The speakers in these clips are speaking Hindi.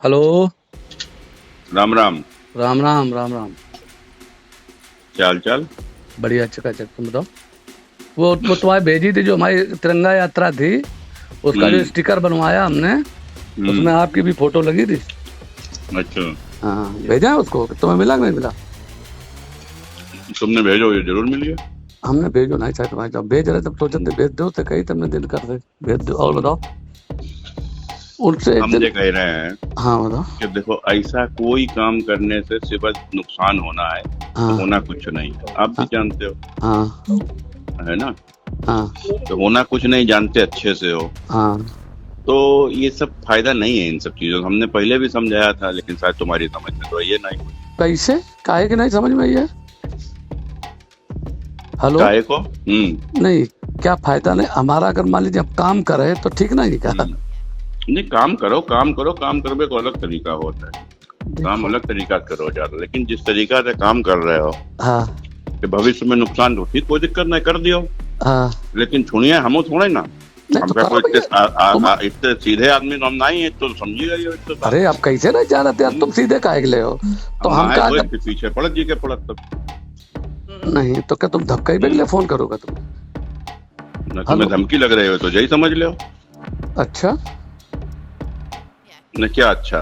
हेलो। राम राम। राम राम राम राम। क्या हाल चाल? बढ़िया चकाचक। तुम बताओ। वो तुम्हारी भेजी थी जो हमारी तिरंगा यात्रा थी, उसका जो हम्म। स्टिकर बनवाया हमने, हम्म। उसमें आपकी भी फोटो लगी थी। अच्छा, हाँ, भेजा है उसको। तुम्हें मिला कि नहीं मिला? तुमने भेजो, ये जरूर मिल गया। हमने भेजो नहीं चाहे तुम्हारे, जब भेज रहे तब सोचे थे भेज दो, तो कही तुमने दिल कर दे भेज दो। और बताओ। उनसे एक हम दिन। ये कह रहे हैं हाँ बताओ। कि देखो, ऐसा कोई काम करने से सिर्फ नुकसान होना है, तो हाँ होना कुछ नहीं। आप भी जानते हो, हाँ है ना? हाँ तो होना कुछ नहीं जानते अच्छे से हो, हाँ। तो ये सब फायदा नहीं है इन सब चीजों का। हमने पहले भी समझाया था, लेकिन शायद तुम्हारी समझ में तो ये नहीं। कैसे? काहे कि नहीं समझ में आई है? हेलो। काहे को? नहीं, क्या फायदा नहीं हमारा? अगर मान लीजिए हम काम कर रहे हैं तो ठीक नहीं क्या? नहीं, काम करो, काम करो, काम करने का अलग तरीका होता है। काम देखो। अलग तरीका से करो ज्यादा, लेकिन जिस तरीका से काम कर रहे हो हाँ कि भविष्य में नुकसान तो ठीक, कोई दिक्कत नहीं, कर दियो। हाँ। लेकिन सुनिए, हम थोड़े ना, नहीं तो हमका करो कोई भैया। इतने सीधे आदमी तो हम नहीं है, तो समझिएगा ये तो बात। अरे आप कैसे नहीं जा रहे थे यार? तुम सीधे काहे के ले हो? तो हम हम आए कहा तो जब इसके पीछे पड़त जी के पड़त तब। नहीं तो क्या तुम धक्का ही के लिए फोन करोगे तुम? न तुम्हें हेलो। धमकी लग रही हो तो यही समझ लो। अच्छा। न क्या अच्छा?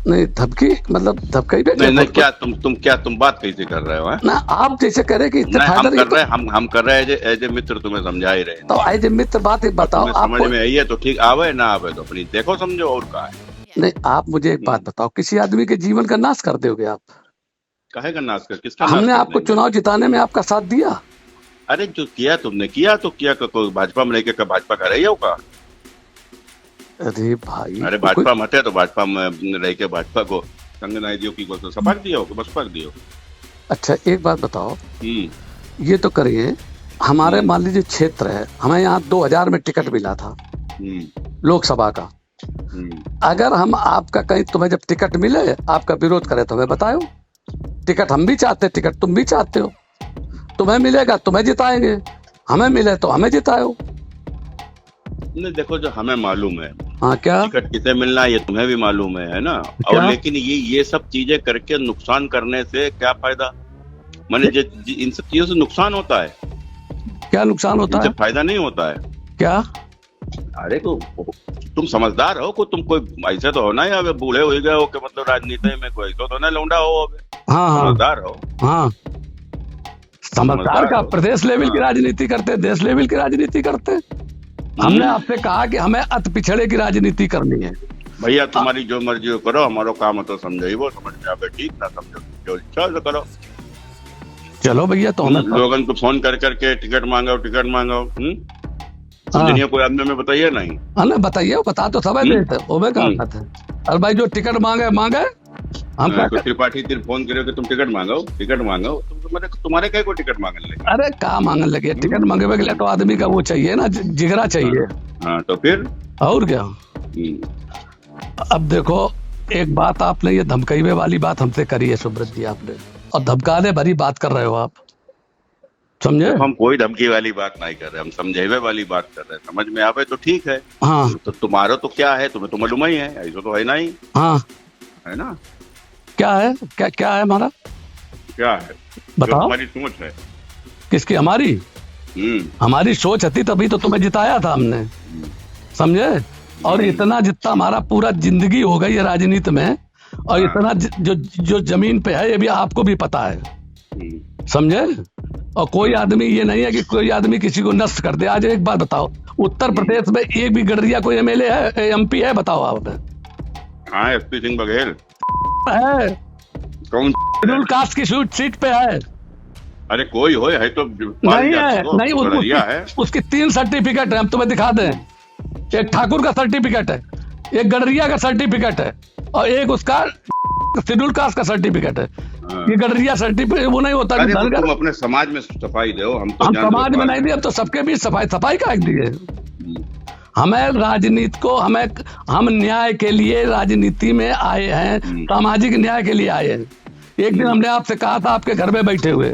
नहीं धमकी मतलब धक्का ही के लिए नहीं नहीं, फोन क्या तुम बात कैसे कर रहे हो? ना आप जैसे कह रहे कि इससे नहीं, फायदा हम नहीं कर तो। रहे हैं, हम कर रहे हैं एज ए मित्र, तुम्हें समझा ही रहे हैं। तो एज ए मित्र बात ही अब बताओ तुम्हें समझ आपको। में आई है तो ठीक, आवे ना आवे तो अपनी देखो समझो, और का है। नहीं आप मुझे एक बात बताओ, किसी आदमी के जीवन का नाश कर दोगे आप? काहे का नाश कर, किसका नाश हमने कर आपको देंगे? चुनाव जिताने में आपका साथ दिया। अरे जो किया तुमने किया तो किया, कोई भाजपा में रह के भाजपा का रही हो का? अरे भाई अरे कोई। भाजपा मत है तो भाजपा में रह के भाजपा को संग नहीं दियो की को सपाट दियो कि बस पक दियो। अच्छा एक बात बताओ, हम्म। ये तो करिए, हमारे हम्म। मान लीजिए क्षेत्र है, हमें यहाँ 2000 में टिकट मिला था हम्म। लोकसभा का। हम्म। अगर हम आपका कहीं तुम्हें जब टिकट मिले आपका विरोध करे तो हमें बताओ। टिकट हम भी चाहते, टिकट तुम भी चाहते हो, तुम्हें मिलेगा तुम्हें जिताएंगे, हमें मिले तो हमें जिताओ। नहीं देखो, जो हमें मालूम है हाँ क्या? टिकट किसे मिलना है, ये तुम्हें भी मालूम है ना? और क्या? लेकिन ये सब चीजें करके नुकसान करने से क्या फायदा? माने इन सब चीजों से नुकसान होता है, क्या नुकसान होता इनसे है? फायदा नहीं होता है। क्या? अरे तो तुम समझदार हो, को तुम कोई ऐसे तो हो ना, या बूढ़े हो गए हो कि मतलब राजनीति में कोई तो ना लौंडा हो अबे। हाँ हाँ समझदार हो, हाँ। समझदार का हो। प्रदेश लेवल की हाँ। राजनीति करते, देश लेवल की राजनीति करते। हमने आपसे कहा कि हमें अति पिछड़े की राजनीति करनी है। भैया तुम्हारी जो मर्जी हो करो, हमारो काम है तो समझो, वो समझ में आवे ठीक, ना समझो जो इच्छा हो तो करो। चलो भैया तो हमें लोगन को फोन कर करके टिकट मांगो, टिकट मांगो। दुनिया कोई आदमी में बताइए नहीं। हाँ बताइए, बता तो सब देते वो में कहा था। अरे भाई जो टिकट मांगे मांगे, हम क्या कोई त्रिपाठी तिर फोन करे कि तुम टिकट मांगो, टिकट मांगो, तुम्हारे कहीं को टिकट मांगने लगे? अरे कहा मांगने लगे? टिकट मांगे के लिए तो आदमी का वो चाहिए ना, जिगरा चाहिए। हाँ तो फिर और क्या? अब देखो, एक बात आपने ये धमकाइवे वाली बात हमसे करी है सुब्रत जी आपने, और धमकाने भरी बात कर रहे हो आप, समझे? हम कोई धमकी वाली बात नहीं कर रहे, हम समझेवे वाली बात कर रहे हैं। समझ में आवे तो ठीक है। हाँ तो तुम्हारा तो क्या है, तुम्हें तो मालूम ही है, ऐसा तो है नहीं, हाँ। है ना? क्या है? क्या क्या है हमारा? क्या है बताओ। तुम्हारी सोच है? किसकी? हमारी? हमारी सोच थी तभी तो तुम्हें जिताया था हमने, समझे? और इतना जितना हमारा पूरा जिंदगी हो गई है राजनीति में, और इतना जो जमीन पे है ये भी आपको भी पता है, समझे? और कोई आदमी ये नहीं है कि कोई आदमी किसी को नष्ट कर दे। आज एक बात बताओ, उत्तर प्रदेश में एक भी गडरिया कोई एमएलए है, एमपी है? बताओ आप। हाँ, एसपी सिंह बघेल है? कौन? शेड्यूल कास्ट की सीट पे है? अरे कोई हो है तो नहीं है, नहीं है। उसकी 3 सर्टिफिकेट है, हम तुम्हें दिखा दें। एक ठाकुर का सर्टिफिकेट है, एक गडरिया का सर्टिफिकेट है, और एक उसका शेड्यूल कास्ट का सर्टिफिकेट है। ये गडरिया सर्टिफिकेट वो नहीं होता। अरे तुम अपने समाज में सफाई दो, हम तो समाज में नहीं दिए, अब तो सबके बीच सफाई का दिए। हमें राजनीति को हम न्याय के लिए राजनीति में आए हैं, सामाजिक न्याय के लिए आए हैं। एक दिन हमने आपसे कहा था आपके घर में बैठे हुए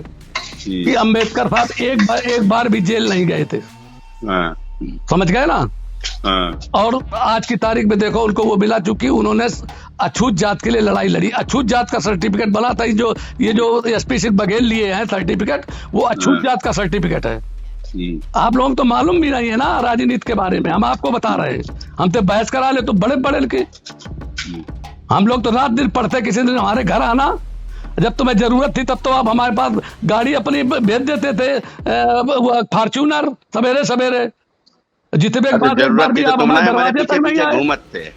कि अम्बेडकर साहब एक बार भी जेल नहीं गए थे, समझ गए ना? हाँ। और आज की तारीख में देखो उनको वो मिला, चूंकि उन्होंने अछूत जात के लिए लड़ाई लड़ी। अछूत जात का सर्टिफिकेट बना था, ये जो एसपी सिंह बघेल लिए हैं सर्टिफिकेट, वो अछूत जात का सर्टिफिकेट है। आप लोगों को तो मालूम भी नहीं है ना राजनीति के बारे में, हम आपको बता रहे हैं। हम तो बहस करा ले तो बड़े बड़े के, हम लोग तो रात दिन पढ़ते, किसी दिन हमारे घर आना, जब तुम्हें जरूरत थी तब तो आप हमारे पास गाड़ी अपनी भेज देते थे, फॉर्च्यूनर, सवेरे सवेरे। जितने एक बार भी आप हमारे दरवाजे तक नहीं आए। घूमते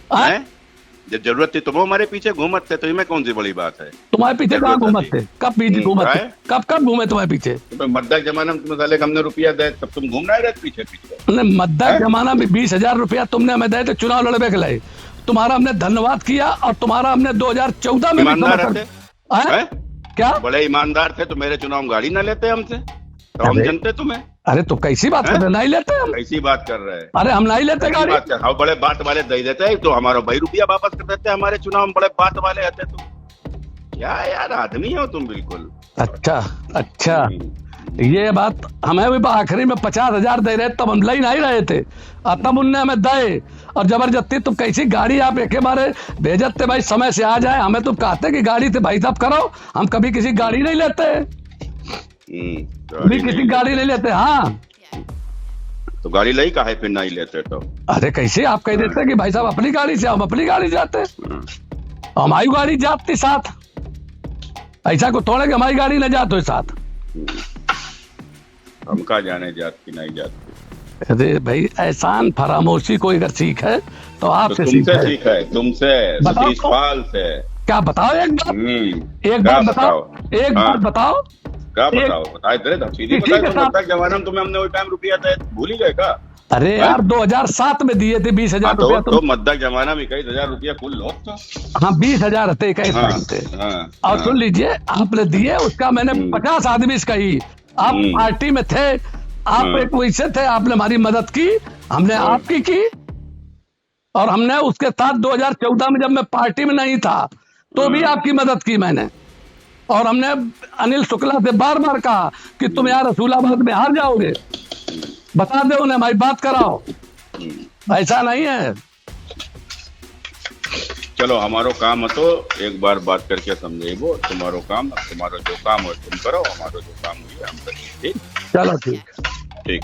जब जरूरत थी तुम हमारे पीछे घूमते, तो इसमें कौन सी बड़ी बात है? तुम्हारे पीछे कहाँ घूमते? कब पीछे घूमते? कब घूमे तुम्हारे पीछे? मद्दा जमाना में तुम्हें साले हमने रुपया दे, तब तुम घूम रहे पीछे पीछे। मद्दा जमाना में 20,000 रुपया तुमने हमें दे, तो चुनाव लड़वे के लिए तुम्हारा हमने धन्यवाद किया, और तुम्हारा हमने 2014 में क्या बड़े ईमानदार थे, तो मेरे चुनाव गाड़ी ना लेते हमसे, तो हम जनते तुम्हें। अरे तो कैसी बात कर रहे? नहीं लेते हम। कैसी बात कर रहे हैं? अरे हम नहीं लेते गाड़ी। हाँ, बड़े बात वाले दे देते हैं, तो हमारा भाई रुपया वापस कर देते हैं हमारे चुनाव में, बड़े बात वाले आते। तुम क्या यार आदमी हो तुम, बिल्कुल। अच्छा ये बात हमें भी आखिरी में 50,000 दे रहे, तब हम ले नहीं रहे थे, और तब उनने हमें दे, और जबरदस्ती तुम कैसी गाड़ी आप एक बारे भेजते, भाई समय से आ जाए। हमें तुम कहते कि गाड़ी से भाई साहब करो, हम कभी किसी गाड़ी नहीं लेते, कभी किसी गाड़ी नहीं लेते। हाँ तो गाड़ी लाई काहे फिर नहीं लेते? तो अरे कैसे आप कह देते कि भाई साहब अपनी गाड़ी से, हम अपनी गाड़ी जाते, हमारी गाड़ी जाती साथ, ऐसा को थोड़े कि हमारी गाड़ी न जाते साथ। हम कहा जाने जात की नहीं जाती। अरे भाई एहसान फरामोशी कोई अगर सीख है तो आपसे सीख है, तुमसे सतीश पाल से। क्या बताओ? एक बात बताओ। क्या बताओ? बताए तेरे सीधी बताए। जमाना में तुम्हें हमने वो टाइम रुपया दे, भूल ही गए का? अरे यार 2007 में दिए थे 20,000 रुपया। तो मद्दा जमाना में 21,000 रुपया कुल लो तो। हाँ 20,000 थे, और सुन लीजिए आपने दिए, उसका मैंने 50 आदमी से कही। आप पार्टी में थे, आप एक वैसे थे, आपने हमारी मदद की, हमने आपकी की, और हमने उसके साथ 2014 में जब मैं पार्टी में नहीं था तो भी आपकी मदद की मैंने। और हमने अनिल शुक्ला से बार बार कहा कि तुम यार रसूलाबाद में हार जाओगे, बता दो उन्हें, हमारी बात कराओ। ऐसा नहीं है। चलो हमारो काम है तो एक बार बात करके समझेबो। तुम्हारो काम, तुम्हारा जो काम हो तुम करो, हमारो जो काम हुई हम करेंगे। चलो ठीक।